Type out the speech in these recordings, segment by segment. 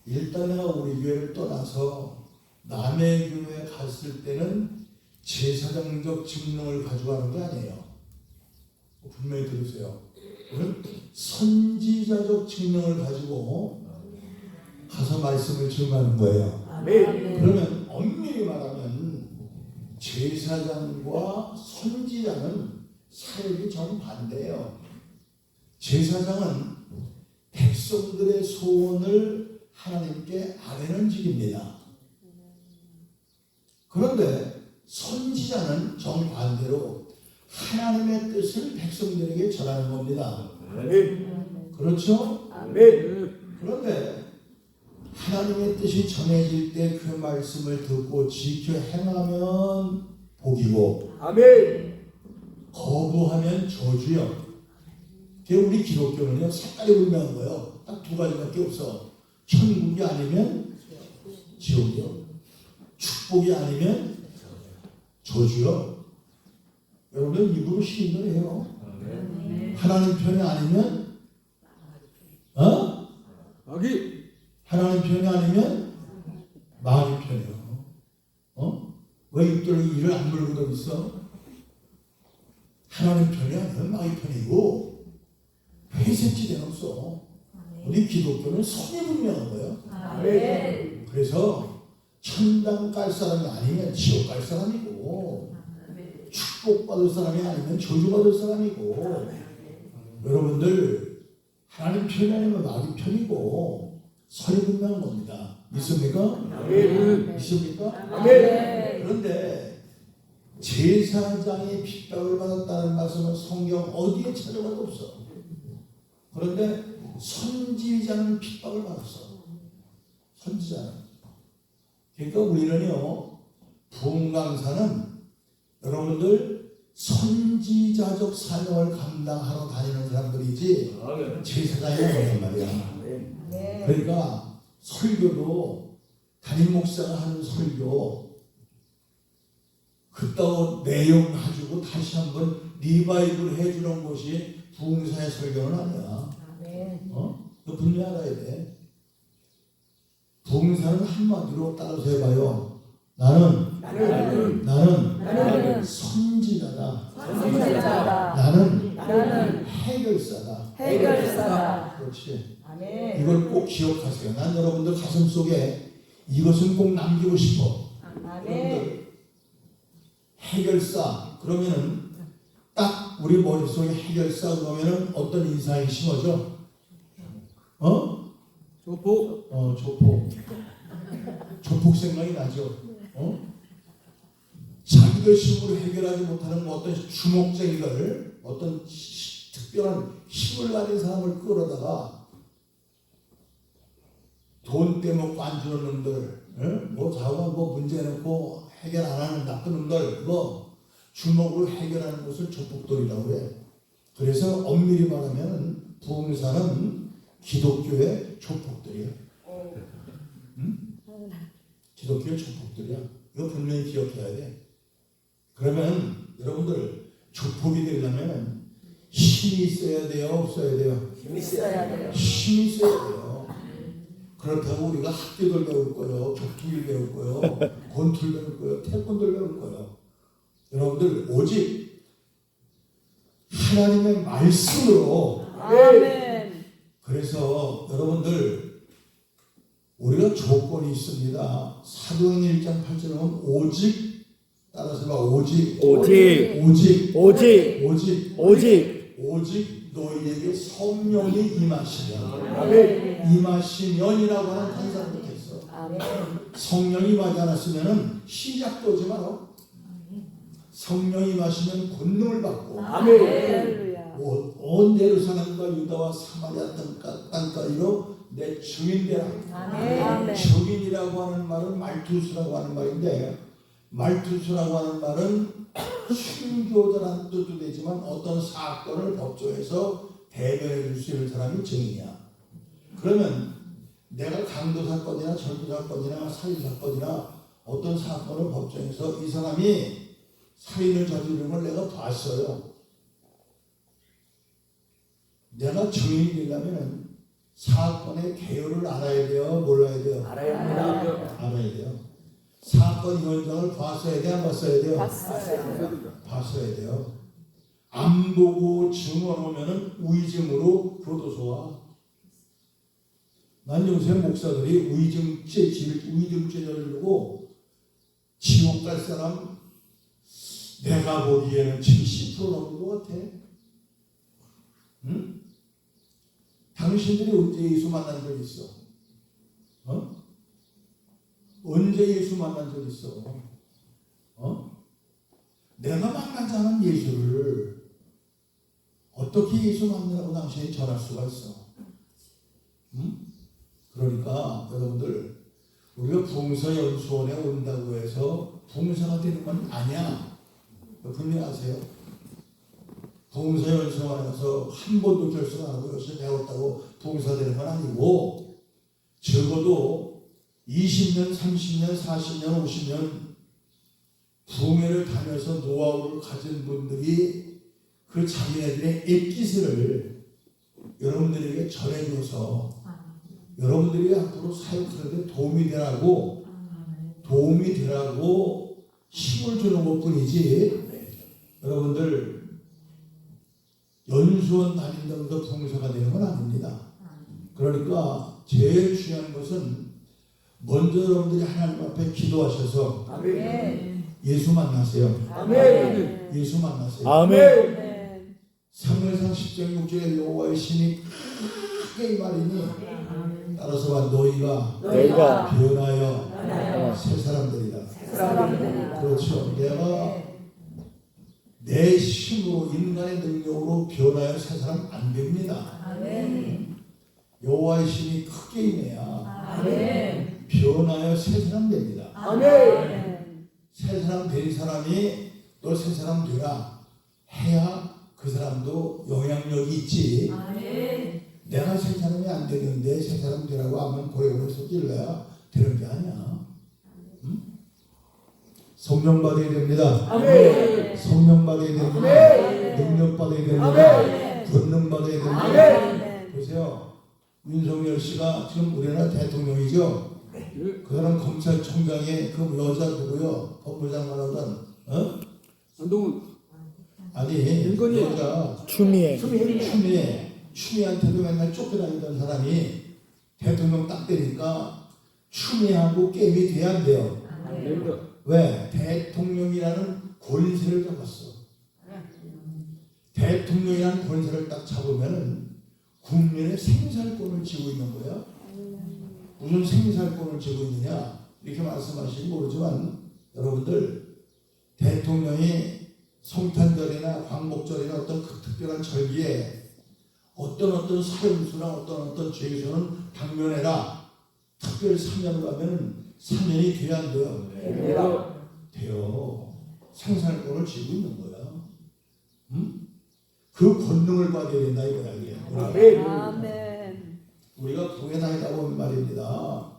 일단 내가 우리 교회를 떠나서 남의 교회에 갔을 때는 제사장적 직능을 가지고 가는 게 아니에요. 분명히 들으세요. 선지자적 직능을 가지고 가서 말씀을 증거하는 거예요. 그러면 엄밀히 말하면 제사장과 선지자는 사역이 정반대예요. 제사장은 백성들의 소원을 하나님께 아뢰는 직입니다. 그런데 선지자는 정반대로 하나님의 뜻을 백성들에게 전하는 겁니다. 그렇죠? 그런데 하나님의 뜻이 전해질 때 그 말씀을 듣고 지켜 행하면 복이고 거부하면 저주요. 우리 기독교는요, 색깔이 분명한 거예요. 딱 두 가지밖에 없어. 천국이 아니면 지옥이요. 축복이 아니면 저주요. 여러분 입으로 시인을 해요. 하나님 편이 아니면 마귀. 하나님 편이 아니면 마귀 편이요. 왜 입들이 이를 안 물고 있어? 하나님 편이 아니면 마귀 편이고 회색지대는 없어. 우리 기독교는 선이 분명한 거예요. 그래서 천당 갈 사람이 아니면 지옥 갈 사람이고 축복받을 사람이 아니면 저주받을 사람이고 여러분들 하나님 편이 아니면 마귀 편이고 선이 분명한 겁니다. 믿습니까? 믿습니까? 그런데 제사장이 핍박을 받았다는 말씀은 성경 어디에 찾아봐도 없어. 그런데 선지자는 핍박을 받았어. 선지자는. 그러니까 우리는요, 부흥강사는 여러분들 선지자적 사명을 감당하러 다니는 사람들이지 제사장이 아니란 말이야. 그러니까 설교도 담임 목사가 하는 설교 그따위 내용 가지고 다시 한번 리바이브를 해주는 것이 부흥사의 설교는 아니야. 너 분명히 알아야 돼. 부흥사는 한마디로 따라서 해봐요. 나는 선지자다. 나는 해결사다. 그렇지. 이걸 꼭 기억하세요. 난 여러분들 가슴 속에 이것은 꼭 남기고 싶어. 여러분들 해결사 그러면은 딱 우리 머릿속에 해결사 그러면은 어떤 인상이 심어져? 조폭. 조폭 생각이 나죠. 자기들 힘으로 해결하지 못하는 어떤 주목쟁이들, 어떤 특별한 힘을 가진 사람을 끌어다가 돈 떼먹고 안 주는 놈들, 자기가 문제 놓고 해결 안 하는 나쁜 놈들, 주먹으로 해결하는 것을 조폭들이라고 해. 그래서 엄밀히 말하면 부흥사는 기독교의 조폭들이야. 기독교의 조폭들이야. 이거 분명히 기억해야 돼. 그러면 여러분들 조폭이 되려면 힘이 있어야 돼요? 없어야 돼요? 힘이 있어야 돼요. 힘이 있어야 돼요. 그렇다고 우리가 학교를 배울 거예요. 격투기를 배울 거예요. 권투를 배울 거예요. 태권도를 배울 거예요. 여러분들 오직 하나님의 말씀으로. 아멘. 그래서 여러분들 우리가 조건이 있습니다. 사도행전 1장 8절에 보면 오직 따라서 봐. 오직 너희에게 성령이 임하시면. 임하시면이라고 하는 단사를 못했어. 성령이 임하지 않았으면 시작도 오지 마라. 성령이 임하시면 권능을 받고 온 예루살렘과 유다와 사마리아 땅까지로 내 증인 되라. 증인이라고 하는 말은 말투수라고 하는 말인데, 말투수라고 하는 말은 순교자라는 뜻도 되지만 어떤 사건을 법정에서 대변해 줄 수 있는 사람이 증인이야. 그러면 내가 강도 사건이나 절도 사건이나 살인 사건이나 어떤 사건을 법정에서 이 사람이 살인을 저지르는 걸 내가 봤어요. 내가 증인이 되려면 사건의 개요를 알아야 돼요? 몰라야 돼요? 알아야 합니다. 알아야 돼요. 사건 현장을 봤어야 돼요? 안 봤어야 돼요? 봤어요. 봤어야 돼요. 안 보고 증언 오면은 의증으로 교도소와. 난 요새 목사들이 의증죄를 두고 지옥 갈 사람 내가 보기에는 70% 넘는 것 같아. 응? 당신들이 언제 예수 만난 적 있어? 언제 예수 만난 적 있어? 내가 만나지 않은 예수를 어떻게 예수 만나라고 당신이 전할 수가 있어? 그러니까 여러분들 우리가 부흥사연수원에 온다고 해서 부흥사가 되는 건 아니야. 분명히 아세요? 부흥사연수원에 가서 한 번도 결승 안 하고 열심히 배웠다고 부흥사 되는 건 아니고 적어도 20년, 30년, 40년, 50년 부흥회를 다녀서 노하우를 가진 분들이 그 자기네들의 엑기스를 여러분들에게 전해줘서 여러분들이 앞으로 사역하는데 도움이 되라고 힘을 주는 것 뿐이지 여러분들 연수원 다닌다고 해서 부흥사가 되는 건 아닙니다. 그러니까 제일 중요한 것은 먼저 여러분들이 하나님 앞에 기도하셔서 예수 만나세요. 아멘. 예수 만나세요. 아멘. 사무엘상 10장 6절에 여호와의 신이 크게 말이니 따라서 봐 너희가 변하여 새 사람들이다. 그렇죠. 내가 내 힘으로 인간의 능력으로 변하여 새 사람 안 됩니다. 여호와의 신이 크게 임해야 변하여 새 사람 됩니다. 새 사람 된 사람이 너 새 사람 되라 해야 그 사람도 영향력이 있지. 내가 새 사람이 안 되는데 새 사람 되라고 하면 고래고래 찔러야 되는 게 아니야. 성령 받아야 됩니다. 성령 받아야 됩니다. 능력 받아야 됩니다. 권능 받아야 됩니다. 보세요. 윤석열 씨가 지금 우리나라 대통령이죠. 그 사람 검찰총장의 그 여자 누구요? 법무장관 하던 안동훈. 아니 여자 추미애한테도 맨날 쫓겨다니던 사람이 대통령 딱 되니까 추미애하고 게임이 돼야 안 돼요. 됩니다. 왜? 대통령이라는 권세를 잡았어. 대통령이라는 권세를 딱 잡으면은 국민의 생살권을 쥐고 있는 거야. 무슨 생살권을 쥐고 있느냐? 이렇게 말씀하시기 모르지만 여러분들 대통령이 성탄절이나 광복절이나 어떤 그 특별한 절기에 어떤 사형수나 어떤 죄수는 당면해라. 특별 사면을 가면 사면이 돼야 안 돼요? 돼요. 생살권을 쥐고 있는 거야. 그 권능을 받아야 된다 이거야 이게. 아멘. 우리가 교회 다니다 보면 말입니다.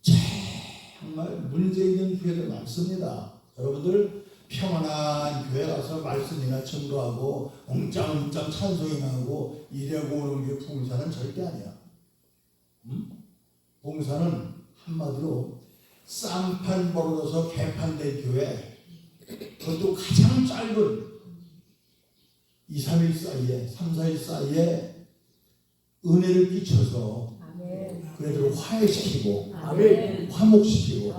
정말 문제 있는 교회들 많습니다. 여러분들 평안한 교회 가서 말씀이나 증거하고 웅장웅장 찬송이나 하고 이래고 오는 게 봉사는 절대 아니야. 봉사는 한마디로 쌍판 벌어져서 개판된 교회, 그것도 가장 짧은 2, 3일 사이에 3, 4일 사이에 은혜를 끼쳐서 그애들을 화해시키고 화목시키고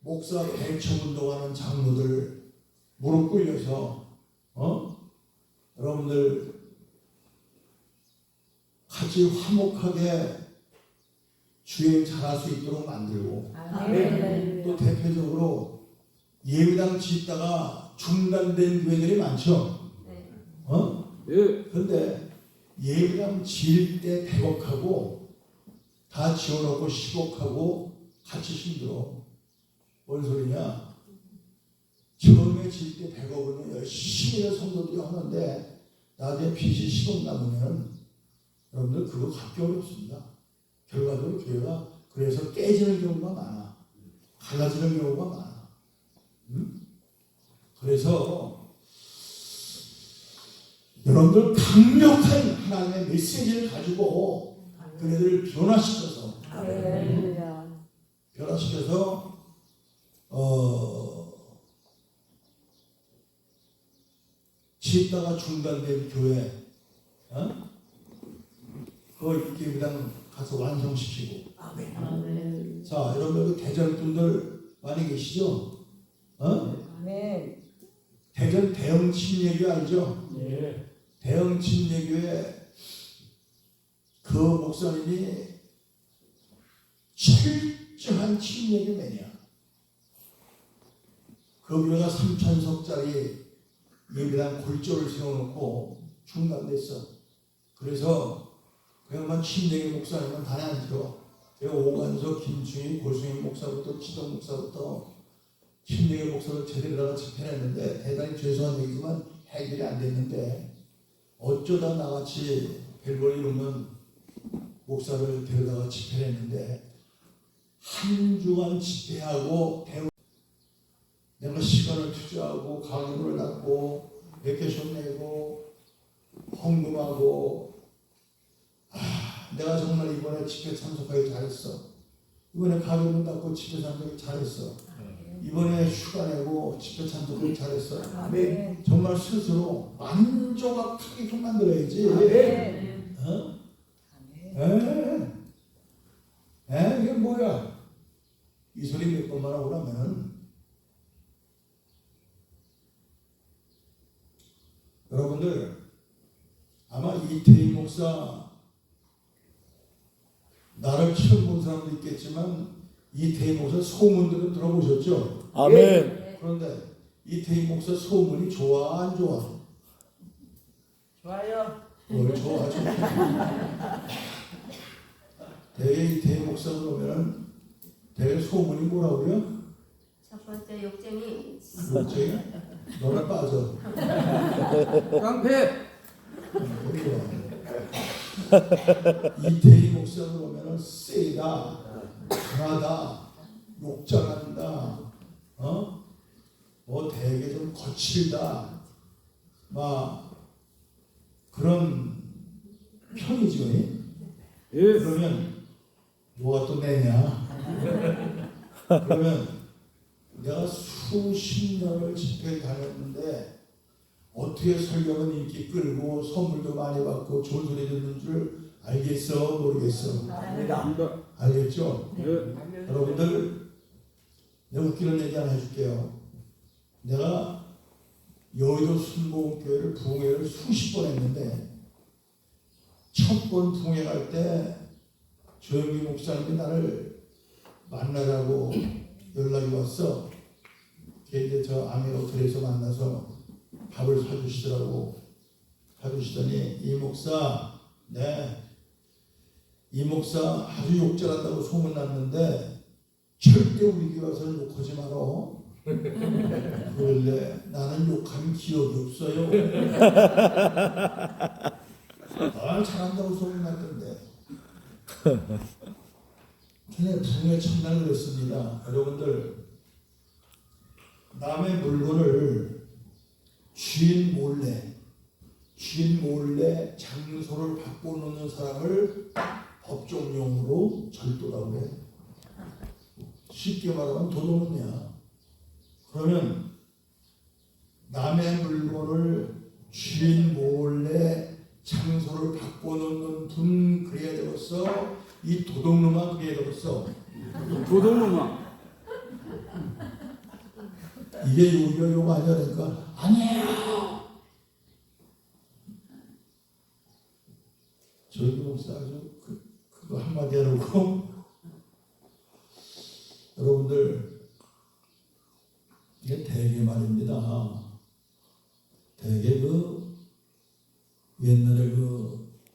목사 대청운동하는 장로들 무릎 꿇려서 여러분들 같이 화목하게 주행 잘할 수 있도록 만들고 또 대표적으로 예배당 짓다가 중단된 교회들이 많죠. 그런데 예배당 지을 때 100억하고 다 지어놓고 10억하고 같이 힘들어. 뭔 소리냐? 처음에 지을 때 100억은 열심히 해서 성도들이 하는데 나중에 빚이 10억 남으면 여러분들 그거 갚기 어렵습니다. 결과적으로 교회가 그래서 깨지는 경우가 많아. 갈라지는 경우가 많아. 그래서 여러분들 강력한 하나님의 메시지를 가지고 그네들을 변화시켜서 할렐루야. 짓다가 중단된 교회 그거 이렇게 그냥 가서 완성시키고. 아멘. 자, 여러분 여기 대전 분들 많이 계시죠? 아멘. 대전 대형 침례교회 알죠? 예. 대형 침례교회 그 목사님이 철저한 침례교회냐. 그 교회가 3,000석짜리 예배당 골조를 세워놓고 중단됐어. 그래서 그냥만 침례교 목사님은 단에 안 들어. 제가 오간석, 김충희, 고승희 목사부터 지동 목사부터 침례교 목사를 제대로 집행했는데 대단히 죄송한 얘기지만 해결이 안 됐는데 어쩌다 나같이 별볼일 없는 목사를 데려다가 집회했는데 한 주간 집회하고 내가 시간을 투자하고 강의를 닫고 베케이션 내고 헌금하고 내가 정말 이번에 집회 참석하기 잘했어. 이번에 가격을 닫고 집회 참석하기 잘했어. 이번에 휴가 내고 집회 참석하기 잘했어. 아멘. 정말 스스로 만족하게끔 만들어야지. 아멘. 이게 뭐야? 이 소리 몇 번만 하고 나면은 여러분들 아마 이태희 목사 나를 처음 본 사람도 있겠지만 이태희 목사 소문들은 들어보셨죠? 아멘. 그런데 이태희 목사 소문이 좋아 안 좋아? 좋아요. 뭘 좋아 좋아. 대개 이태희 목사 그러면은 대개 소문이 뭐라고 그래요? 첫 번째 욕쟁이. 욕쟁이? 너나 빠져. 깡패. 이태희 목사 그러면은 세다, 강하다, 욕장한다, 되게 좀 거칠다, 막 그런 편이죠. 예. 그러면 뭐가 또 내냐? 그러면 내가 수십 년을 집회에 다녔는데 어떻게 설교는 인기 끌고 선물도 많이 받고 좋은 소리 듣는 줄 알겠어? 모르겠어? 압니다. 알겠죠? 예. 여러분들 내가 웃기는 얘기 하나 해줄게요. 내가 여의도 순복음교회를 부흥회를 수십 번 했는데 첫 번 부흥회 갈 때 조영기 목사님이 나를 만나라고 연락이 왔어. 걔 저 아메 호텔에서 만나서 밥을 사주시더라고. 사주시더니 이 목사 아주 욕 잘한다고 소문났는데 절대 우리 교회 와서는 욕하지 마라. 그런데 나는 욕하면 기억이 없어요. 잘한다고 소문났던데. 걔네 부흥회 첫날 그랬습니다. 여러분들 남의 물건을 주인 몰래 장소를 바꿔놓는 사람을 법정용어로 절도라고 해. 쉽게 말하면 도둑놈이야. 그러면 남의 물건을 주인 몰래 장소를 바꿔놓는 분 그래야 되겠어? 이 도둑놈아 그래야 되겠어? 도둑놈아. 이게 욕 아니야? 그러니까 아니에요. 저희 목사 아주 그거 한마디 해놓고 여러분들 이게 대개 말입니다. 대개 옛날에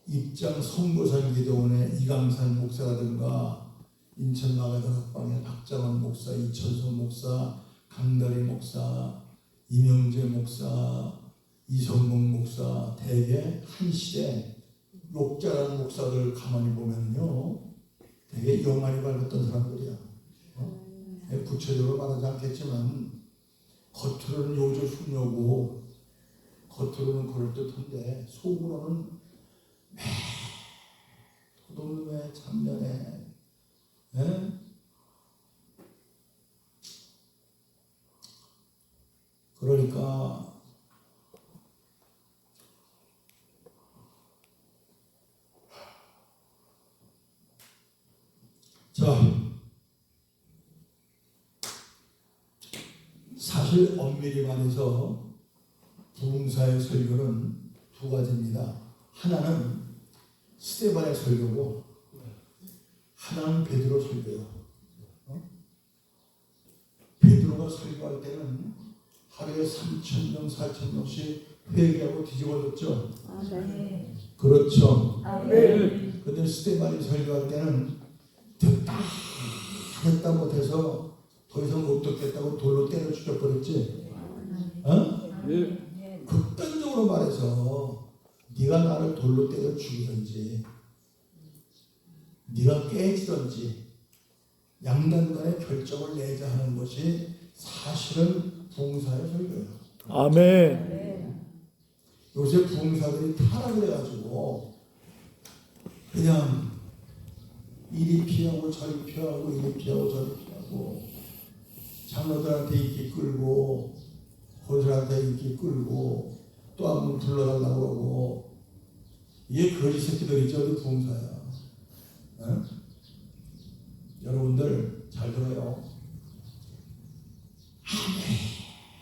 입장 선거상 기도원의 이강산 목사라든가 인천 마가다 학방의 박장원 목사, 이천성 목사, 강다리 목사, 이명재 목사, 이성봉 목사 대개 한 시대 욕 잘하는 목사들 가만히 보면요 되게 영안이 밝았던 사람들이야. 구체적으로 말하지 않겠지만 겉으로는 요조 숙녀고 겉으로는 그럴듯한데 속으로는 도둑놈의 참년에 그러니까 자, 사실 엄밀히 말해서 부흥사의 설교는 두 가지입니다. 하나는 스데반의 설교고 하나는 베드로 설교예요. 베드로가 설교할 때는 하루에 3,000명, 4,000명씩 회개하고 뒤집어졌죠. 네. 그렇죠. 아멘. 근데 스데반이 설교할 때는 듣다 했다 못해서 더 이상 못 듣겠다고 돌로 때려 죽여버렸지. 네. 극단적으로 말해서 네가 나를 돌로 때려 죽이든지 네가 깨지든지 양단간의 결정을 내자 하는 것이 사실은 부흥사의 설교예요. 아멘. 요새 부흥사들이 타락을 해가지고 그냥 이리 피하고 저리 피하고 이리 피하고 저리 피하고 장로들한테 인기 끌고 고들한테 인기 끌고 또 한 번 불러달라고 하고 이게 거지 새끼들이죠. 어디 부흥사야. 여러분들 잘 들어요.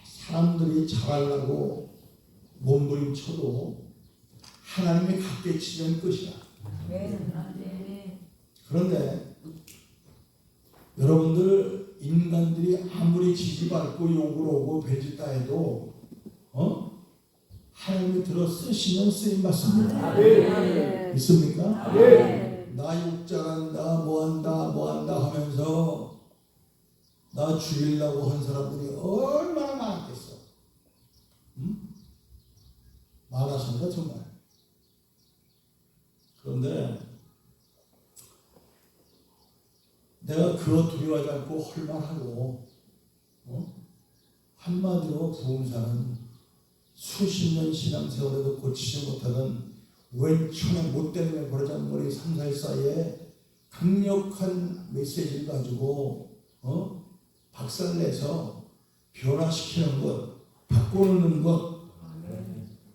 사람들이 잘하려고 몸부림쳐도 하나님이 갖게 치면 끝이야. 그런데 여러분들 인간들이 아무리 지지밟고 욕을 오고 배짓다 해도 하나님이 들어 쓰시면 쓰임받습니다. 있습니까? 나 욕 잘한다 뭐한다 하면서 나 죽이려고 한 사람들이 얼마나 많았겠어. 많았습니다 정말. 그런데 내가 그거 두려워하지 않고 헐만하고 한마디로 부흥사는 수십 년 신앙생활에도 고치지 못하던 왼천의 못되는 버르장머리 3, 4일 사이에 강력한 메시지를 가지고 박살내서 변화시키는 것, 바꿔놓는 것,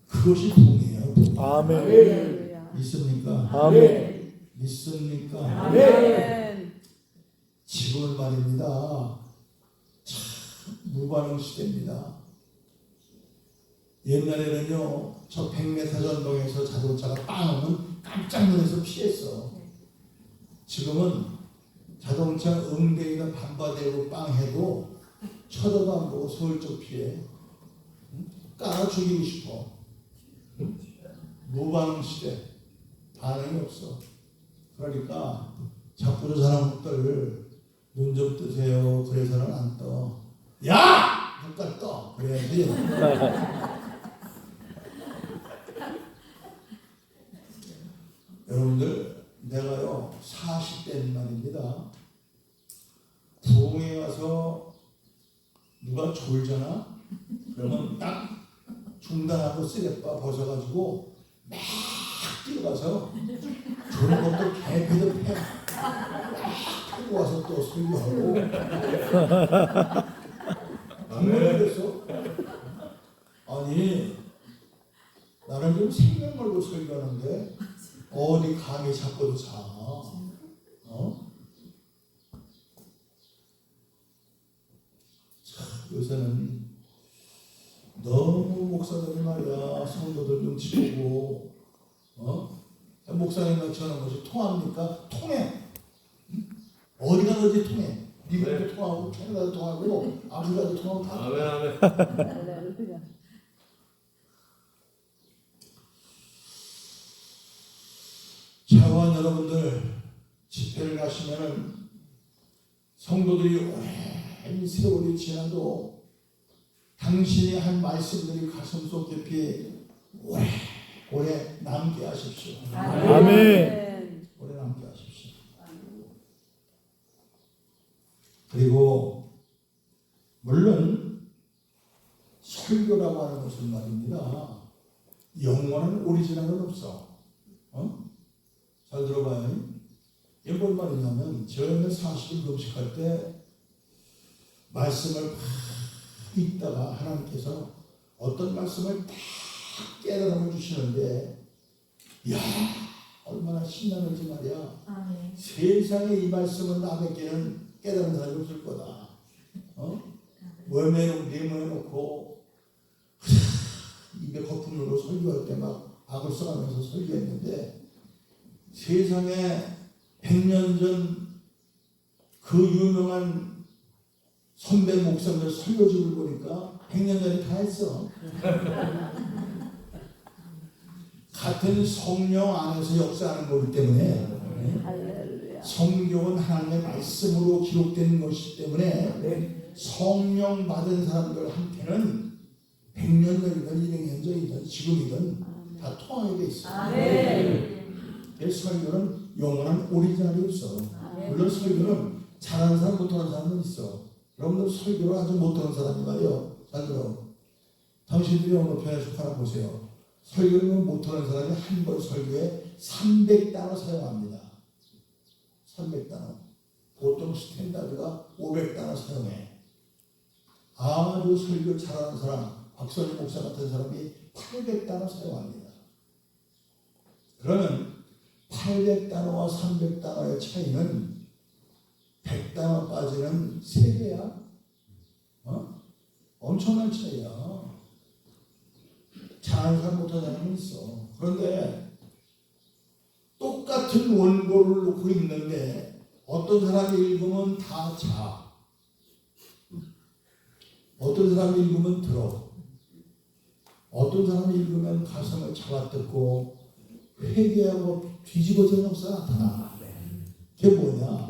그것이 부흥이에요. 부흥. 아멘. 있습니까? 아멘. 있습니까? 아멘. 지금은 말입니다. 참 무반응 시대입니다. 옛날에는요, 저 100m 전동에서 자동차가 빵 오면 깜짝 놀라서 피했어. 지금은 자동차 응대이나 반바대고 빵 해도 쳐다도 안 보고 슬쩍 피해. 깔아 죽이고 싶어. 무반응 시대. 반응이 없어. 그러니까 자꾸 저 사람들 눈 좀 뜨세요. 그래서는 안 떠. 야! 눈깔 떠. 그래야지. 여러분들, 내가요 40대인 말입니다. 부흥에 가서 누가 졸잖아? 그러면 딱 중단하고 쓰레빠 벗어가지고 막 뛰어가서 졸은 것도 개패도 패. 타고 와서 또 설교하고. 정말 그랬어. 아니, 나는 지금 생명 걸고 설교하는데 어디 감히 잡고도 자. 요새는 너무 목사들이 말이야 성도들 눈치 보고 목사님 같이 하는 것이 통합니까? 통해. 어디 가든지 통해. 미국도 통하고 캐나다도 통하고 아프리카도 통하고 다. 할렐루야. 차관 여러분들 집회를 가시면은 성도들이 오랜 세월이 지나도 당신이 한 말씀들이 가슴속 깊이 오래 남게 하십시오. 아멘. 오래 남게 하십시오. 그리고 물론 설교라고 하는 것은 말입니다. 영원한 오리지널은 없어. 잘 들어봐요. 이게 뭔 말이냐면 저는 40일 금식할 때 말씀을 막 읽다가 하나님께서 어떤 말씀을 딱 깨달아 주시는데 야 얼마나 신나는지 말이야. 아멘. 세상에 이 말씀을 남에게는 깨달은 사람이 없을 거다. 내모해놓고 입에 거품 넣고 설교할 때 막 악을 써가면서 설교했는데 세상에 100년 전 그 유명한 선배 목사님들 설교집을 보니까 100년 전에 다 했어. 같은 성령 안에서 역사하는 거기 때문에 할렐루야. 성경은 하나님의 말씀으로 기록된 것이기 때문에 성령 받은 사람들한테는 100년 전이든 200년 전이든 지금이든 다 통하게 돼 있어. 설교는 영원한 오리지널이 없어. 물론 설교는 잘하는 사람 못하는 사람은 있어. 여러분들 설교를 아주 못하는 사람이 말이요. 잘 들어. 당신들이 어느 편에 속하나 보세요. 설교를 못하는 사람이 한 번 설교에 300단어 사용합니다. 300단어. 보통 스탠다드가 500단어 사용해. 아주 설교 잘하는 사람, 박선희 목사 같은 사람이 800단어 사용합니다. 그러면 800단어와 300단어의 차이는 100단어 빠지는 3배야. 엄청난 차이야. 잘하는 사람 못하는 사람은 있어. 그런데 똑같은 원고를 놓고 읽는데 어떤 사람이 읽으면 다 자. 어떤 사람이 읽으면 들어. 어떤 사람이 읽으면 가슴을 잡아뜯고 회개하고 뒤집어진 역사가 나타나. 그게 뭐냐?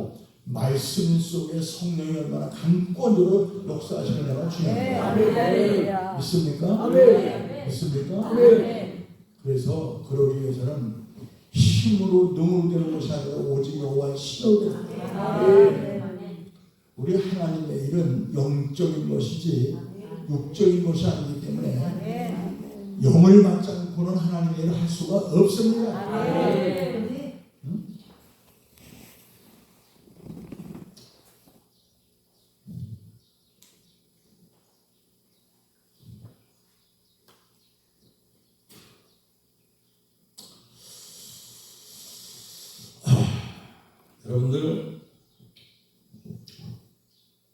말씀 속에 성령이 얼마나 강권으로 역사하시느냐가 중요합니다. 할렐루야. 믿습니까? 믿습니까? 그래서 그러기 위해서는 힘으로 능으로 되는 것이 아니라 오직 여호와의 신으로 되는 거예요. 우리 하나님의 일은 영적인 것이지 육적인 것이 아니기 때문에 영을 받지 않고는 하나님의 일을 할 수가 없습니다. 여러분들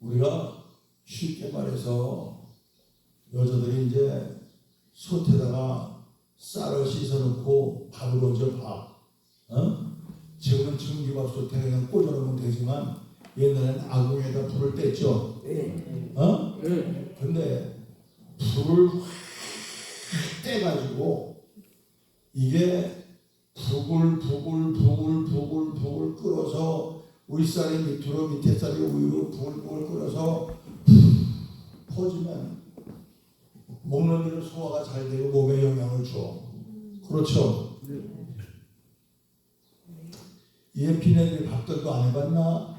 우리가 쉽게 말해서 여자들이 이제 솥에다가 쌀을 씻어놓고 밥을 얹어 밥. 지금은 전기밥솥에 그냥 꽂아놓으면 되지만 옛날에는 아궁이에다 불을 뗐죠. 근데 불을 확 떼가지고 이게 부글 끓어서 윗살이 밑으로 밑에 살이 위로 부글 끓어서 퍼지면 먹는 일은 소화가 잘 되고 몸에 영향을 줘. 그렇죠? EMP네들이 밥들도 안 해봤나?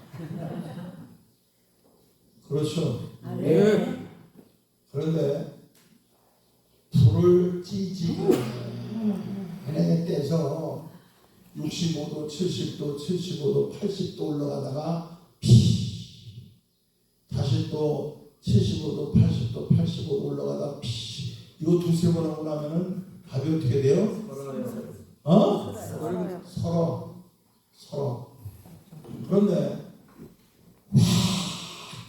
그렇죠? 그런데 불을 찌지고 그냥 떼서 65도, 70도, 75도, 80도 올라가다가 다시 또 75도, 80도, 85도 올라가다가 이거 두세 번 하고 나면은 밥이 어떻게 돼요? 서러. 그런데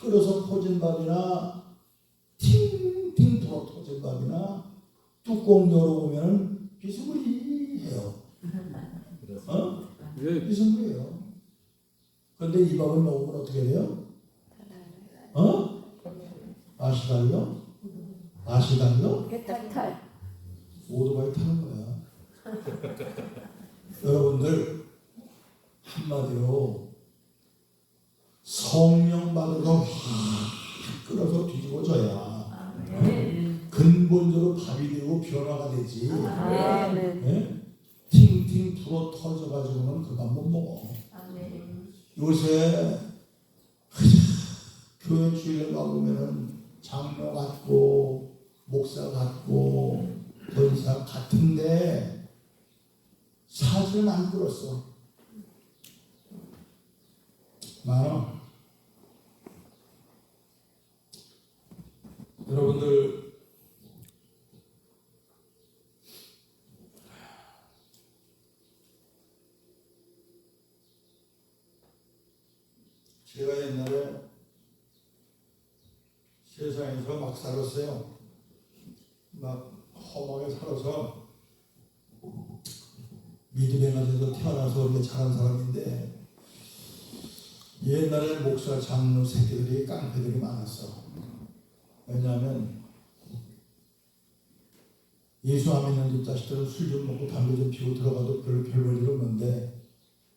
끓여서 퍼진 밥이나 팅팅 불어 터진 밥이나 뚜껑 열어보면 비스무리해요. 비스무리해요. 그런데 이 밥을 먹으면 어떻게 돼요? 맛이 달려? 맛이 달려? 오토바이 타는 거야. 여러분들 한마디로 성령 받아서 끓여서 뒤집어져야 근본적으로 밥이 되고 변화가 되지. 네? 팅팅 불어 터져가지고는 그 밥 못 먹어. 요새 교회 주일에 가보면은 장로 같고 목사 같고 본사 같은데 사진은 안 끌었어. 많아. 여러분들 제가 옛날에 세상에서 막 살았어요. 막 험하게 살아서 믿음의 가정에서 태어나서 이렇게 자란 사람인데 옛날에 목사 장로 새끼들이 깡패들이 많았어. 왜냐하면 예수 안 믿는 집 자식들은 술 좀 먹고 담배 좀 피우고 들어가도 별 볼일 없는데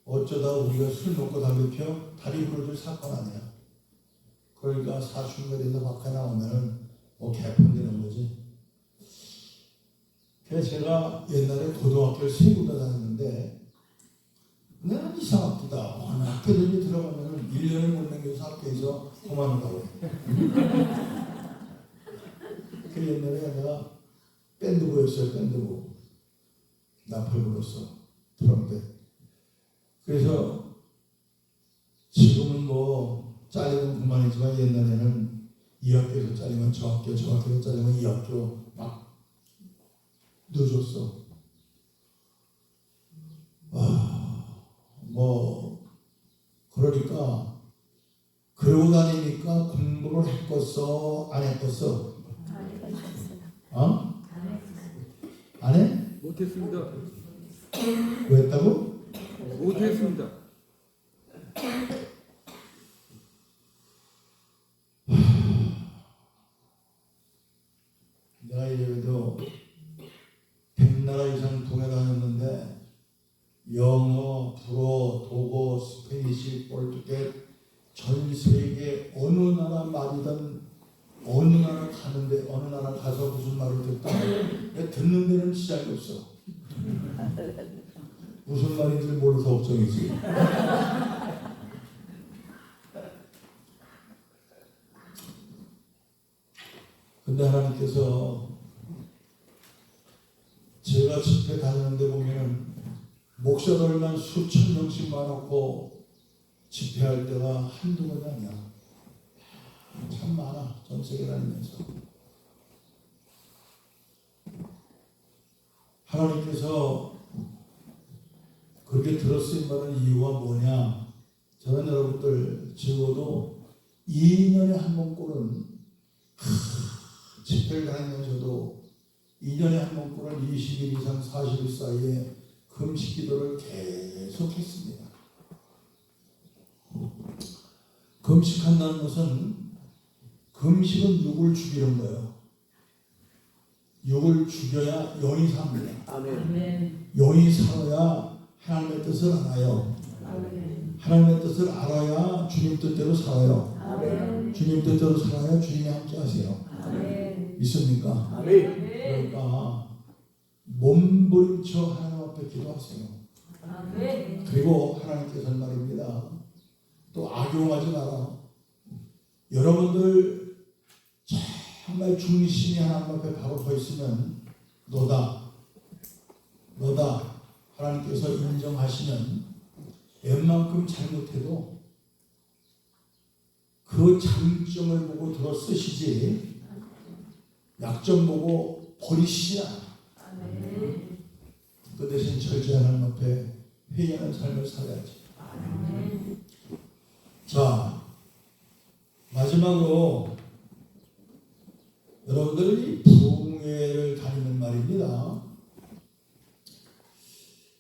어쩌다 우리가 술 먹고 담배 피워 다리 부러질 사건 아니야. 그러니까 사춘기가 돼서 밖에 나오면은 뭐 개판되는 거지. 그래서 제가 옛날에 고등학교를 세 군데 다녔는데 내가 이상하다. 어느 학교들이 들어가면은 1년을 못 남겨서 학교에서 그만두라고 해. 그 옛날에 내가 밴드부였어요. 밴드부. 나팔 불었어. 트럼펫. 그래서 지금은 뭐 잘리면 그만이지만 옛날에는 이 학교에서 잘리면 저 학교, 저 학교에서 잘리면 이 학교 막 늦었어. 뭐 그러니까 그러고 다니니까 공부를 했겠어, 안 했겠어? 어? 안 해? 못했습니다. 왜 했다고? 못했습니다. 내가 이래도 100나라 이상 동해 다녔는데 영어, 불어, 독어, 스페니시, 포르투갈 전 세계 어느 나라 말이든 어느 나라 가는데 어느 나라 가서 무슨 말을 듣다 듣는 데는 시작이 없어. 무슨 말인지 몰라서 걱정이지. 근데 하나님께서 제가 집회 다니는데 보면은 목사들만 수천 명씩 많았고 집회할 때가 한두 번이 아니야. 참 많아. 전 세계 다니면서. 하나님께서 그렇게 들었으면 말은 이유가 뭐냐? 저는 여러분들 적어도 2년에 한 번꼴은 집회를 다니면서도 2년에 한 번꼴은 20일 이상 40일 사이에 금식 기도를 계속했습니다. 금식한다는 것은 금식은 육을 죽이는 거예요. 육을 죽여야 영이 삽니다. 아멘. 영이 살아야 하나님의 뜻을 알아요. 하나님의 뜻을 알아야 주님 뜻대로 살아요. 아멘. 주님 뜻대로 살아야 주님이 함께 하세요. 아멘. 믿습니까? 아멘. 그러니까 몸부림쳐 하나님 앞에 기도하세요. 아멘. 그리고 하나님께서는 말입니다. 또 악용하지 마라. 여러분들 정말 중심이 하나님 앞에 바로 서 있으면 너다 하나님께서 인정하시면 웬만큼 잘못해도 그 장점을 보고 들어 쓰시지 약점 보고 버리시지 않아. 아멘. 그 대신 절제 하나님 앞에 회개하는 삶을 살아야지. 아멘. 자, 마지막으로 여러분들이 부흥회를 다니는 말입니다.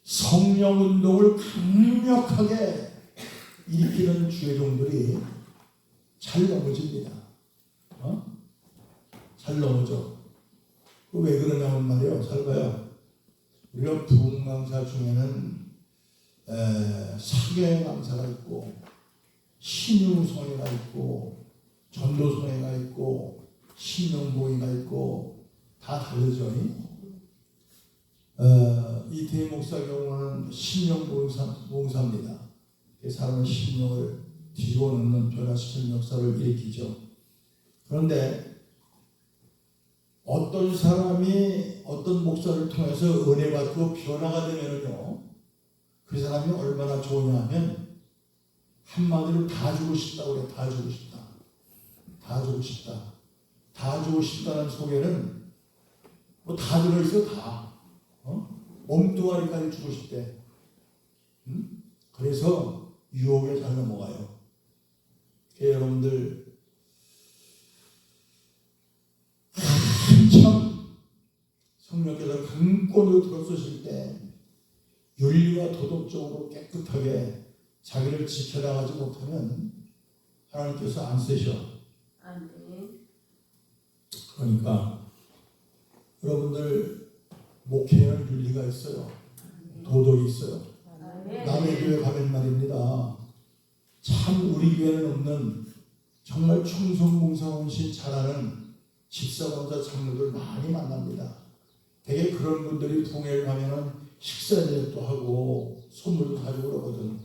성령 운동을 강력하게 일으키는 주의종들이 잘 넘어집니다. 잘 넘어져. 왜 그러냐면 말이요. 잘 봐요. 우리가 부흥 강사 중에는 사계 강사가 있고 신유성회가 있고 전도성회가 있고 신명보이가 있고 다 다르죠. 이태희 목사 경우는 신명봉사입니다. 사람의 신령을 뒤집어 놓는 변화시키는 역사를 일으키죠. 그런데 어떤 사람이 어떤 목사를 통해서 은혜 받고 변화가 되면요, 그 사람이 얼마나 좋으냐 하면 한마디로 다 주고 싶다고 그래. 다 주고 싶다. 다 주고 싶다. 다 주고 싶다는 속에는 뭐 다 들어있어. 다. 몸뚱아리까지 주고 싶대. 그래서 유혹에 잘 넘어가요. 여러분들 한참 성령께서 강권으로 들어서실 때 윤리와 도덕적으로 깨끗하게 자기를 지켜나가지 못하면 하나님께서 안 쓰셔. 아멘. 그러니까 여러분들 목회에는 윤리가 있어요. 도덕이 있어요. 아멘. 남의 교회 가면 말입니다. 참 우리 교회는 없는 정말 충성봉사원신 잘하는 집사원자 장로들 많이 만납니다. 되게 그런 분들이 부흥회를 가면은 식사 대접도 하고 선물도 가지고 그러거든.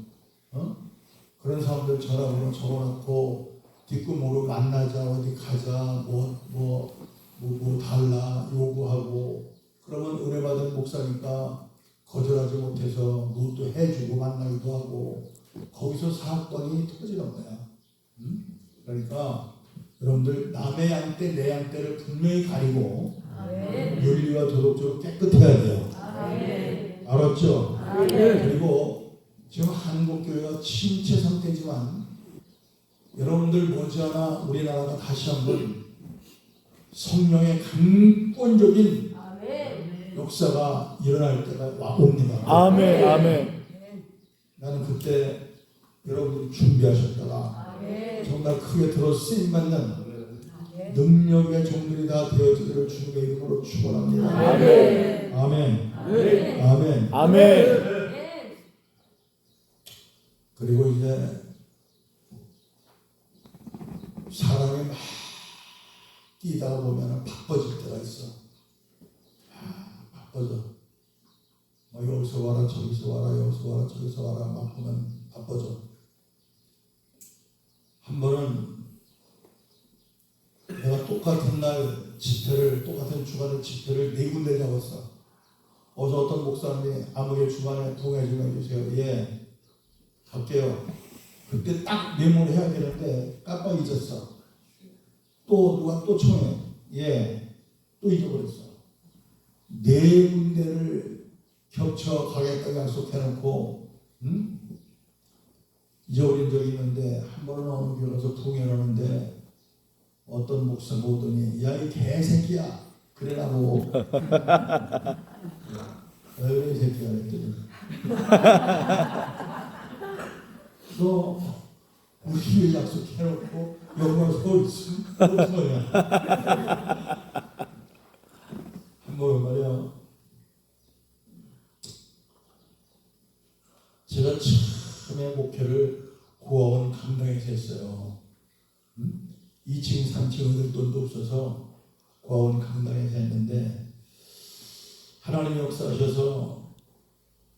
그런 사람들 전화번호 적어놓고 뒷구멍으로 만나자, 어디 가자, 뭐 달라 요구하고, 그러면 은혜 받은 목사니까 거절하지 못해서 뭣도 해주고 만나기도 하고, 거기서 사건이 터지는 거야. 그러니까 여러분들 남의 양떼 내 양떼를 분명히 가리고 아멘. 윤리와 도덕적으로 깨끗해야 돼요. 아멘. 알았죠? 아멘. 그리고 지금 한국교회가 침체 상태지만 여러분들 못지않아 우리나라가 다시 한번 성령의 강권적인 아멘. 역사가 일어날 때가 옵니다. 아멘. 아멘. 나는 그때 여러분들이 준비하셨다가 아멘. 정말 크게 들어 쓰임받는 능력의 종들이 다 되어지기를 주님의 이름으로 축원합니다. 아멘. 아멘. 아멘. 아멘. 아멘. 그리고 이제 사람이 막 뛰다가 보면 바빠질 때가 있어. 바빠져. 여기서 와라 저기서 와라 여기서 와라 저기서 와라 막 보면 바빠져. 한 번은 내가 똑같은 날 집회를, 똑같은 주간에 집회를 4군데 잡았어. 어서 어떤 목사님이 아무개 주간에 동행 좀 해주세요. 예, 갈게요. 그때 딱 메모를 해야 되는데 깜빡 잊었어. 또 누가 또 청해. 예, 또 잊어버렸어. 4군데를 겹쳐 가겠다고 약속해놓고 잊어버린 적이 있는데, 한 번은 어느 교회 가서 동행하는데 어떤 목사가 오더니 야 이 개새끼야 그래라 뭐 왜 그래 이 새끼야 그랬더니 너 우리 교회 약속해놓고 여기 와서 있으면 무슨 말이야. 한 번은 말이야, 제가 처음에 목회를 고아원 강당에서 했어요. 2층 3층 얻을 돈도 없어서 고아원 강당에서 했는데 하나님이 역사하셔서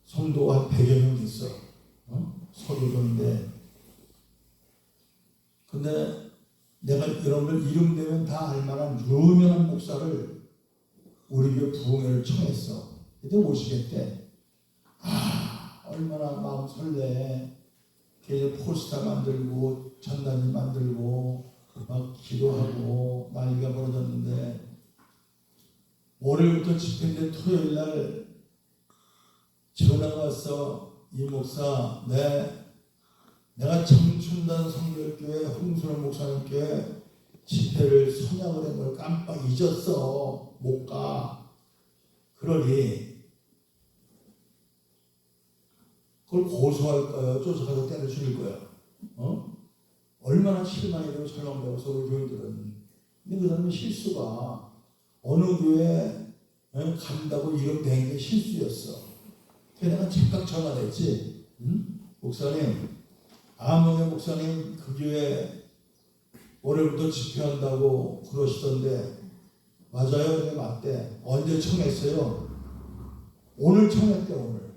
성도가 한 100여 명 됐어. 서교동인데. 근데 내가 여러분들 이름 되면 다 알만한 유명한 목사를 우리 교회 부흥회를 청했어. 그때 오시겠대. 얼마나 마음 설레. 걔들 포스터 만들고 전단지 만들고 막 기도하고 난리가 벌어졌는데, 월요일부터 집회인데 토요일날 전화가 왔어. 이 목사, 내가 청춘단 성결교회 홍순원 목사님께 집회를 선약을 한 걸 깜빡 잊었어. 못 가. 그러니 그걸 고소할 거예요. 쫓아가서 때려 죽일 거야. 얼마나 실망이 되고 설명되고 서울 교인들은. 근데 그 사람은 실수가 어느 교회 간다고 이름 댄 게 실수였어. 그래서 내가 즉각 전화했지. 목사님, 아무개 목사님 그 교회 올해부터 집회한다고 그러시던데 맞아요? 네, 맞대. 언제 청했어요? 오늘 청했대. 오늘.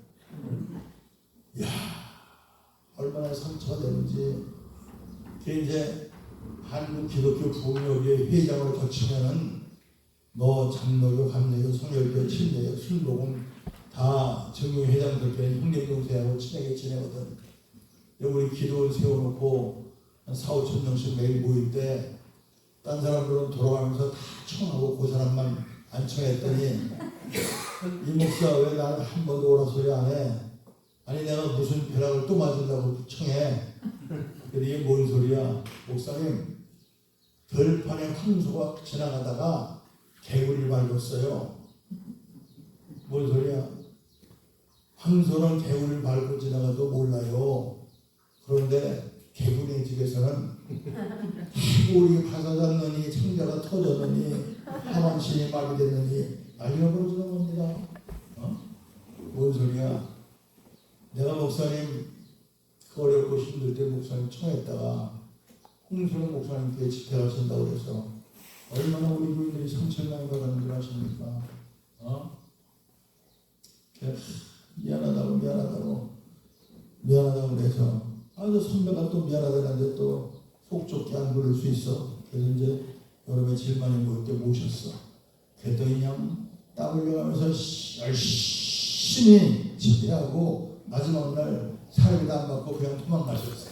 이야, 얼마나 상처가 되는지. 그게 이제 한국 기독교 부흥회의 회장을 거치면은 뭐 장로교, 감리교, 성결교, 침례교, 순복음 다 정교회장들끼리 형님동생하고 친하게 지내거든. 우리 기도원 세워놓고 한 4, 5천 명씩 매일 모일 때 딴 사람들은 돌아가면서 다 청하고 그 사람만 안 청했더니 이 목사 왜 나는 한 번도 오라 소리 안 해? 아니 내가 무슨 벼락을 또 맞으려고 청해? 그랬더니 이게 뭔 소리야? 목사님 들판에 황소가 지나가다가 개구리를 밟았어요. 뭔 소리야? 황소는 개구리를 밟고 지나가도 몰라요. 그런데 개구리 집에서는 시골이 바사졌느니 창자가 터졌느니 하반신이 마비됐느니 난리가 벌어지는 겁니다. 뭔 소리야? 내가 목사님 그 어렵고 힘들 때 목사님 청했다가 홍순영 목사님께 집회하신다고 그래서 얼마나 우리 부인들이 상처를 많이 받았는 줄 아십니까? 미안하다고 그래서 저 선배가 또 미안하다는데 또 속 좁게 안 부를 수 있어. 그래서 이제 여러 며칠 만에 모일 때 모셨어. 그랬더니 그냥 땀 흘려가면서 열심히 집회하고 마지막 날 사회도 안 받고 그냥 도망가셨어.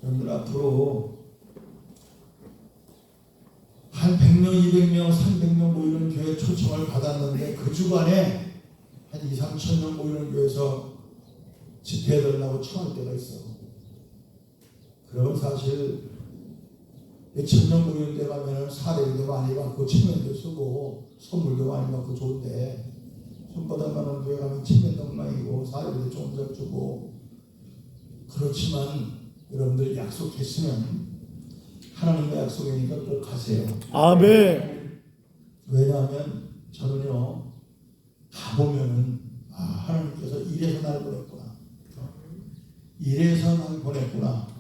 여러분들 앞으로 한 100명, 200명, 300명 모이는 교회 초청을 받았는데 그 주간에 한 2, 3천 명 모이는 교회에서 집회해달라고 청할 때가 있어. 그럼 사실 1,000명 모이는 데 가면 사례비도 많이 받고 체면도 쓰고 선물도 많이 받고 좋은데 손바닥만한 교회 가면 체면도 엉망이고 사례비도 조금 더 주고 그렇지만 여러분들 약속했으면 하나님의 약속이니까 꼭 가세요. 아멘. 왜냐하면 저는요 가보면은 하나님께서 이래서 날 보냈구나. 이래서 날 보냈구나.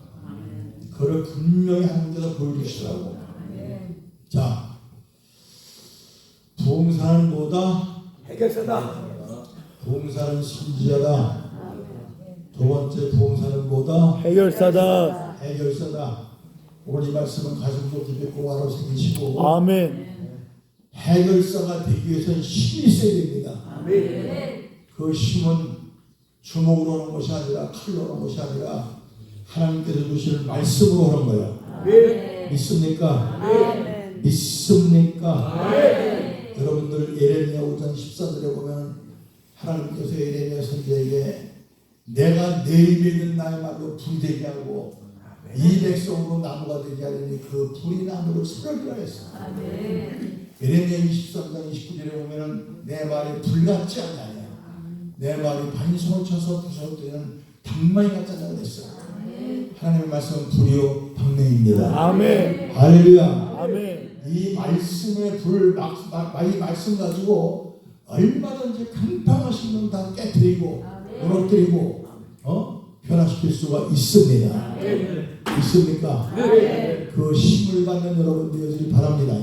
그걸 분명히 하나님께서 보여주시더라고. 자, 부흥사는 뭐다? 해결사다. 부흥사는 선지자다. 두 번째 부흥사는 뭐다? 해결사다. 해결사다. 오늘 이 말씀은 가슴도 깊이 고하러 생기시고 아멘. 해결사가 되기 위해서는 힘이 있어야 됩니다. 그 힘은 주먹으로 오는 것이 아니라 칼로 오는 것이 아니라 하나님께서 주시는 말씀으로 오는 거야. 믿습니까? 믿습니까? 여러분들 예레미야 5장 14절에 보면 하나님께서 예레미야 선지자에게 내가 내 입에 있는 나의 말로 불이 되게 하고 이 백성으로 나무가 되게 하려니 그 불이 나무를 썰어주라 했어. 예레미야 23장 29절에 보면 내 말이 불같지 않냐. 내 말이 반송을 쳐서 부서뜨리는 당마이 같다고 그랬어. 하나님의 말씀은 불이요 방맹입니다. 아멘. 할렐루야. 아멘. 이 말씀의 불, 이 말씀 가지고 얼마든지 강팍하신 놈 다 깨뜨리고 무너뜨리고 변화시킬 수가 있습니다. 있습니까? 그 힘을 받는 여러분 되어지기 바랍니다.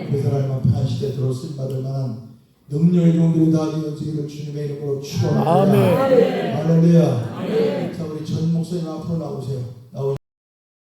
그 사람 앞에 한 시대 들어 쓰임받을 만한 능력의 종들이 다 되어지기를 주님의 이름으로 축원합니다. 아멘. 할렐루야. 자, 우리 전 목사님 앞으로 나오세요.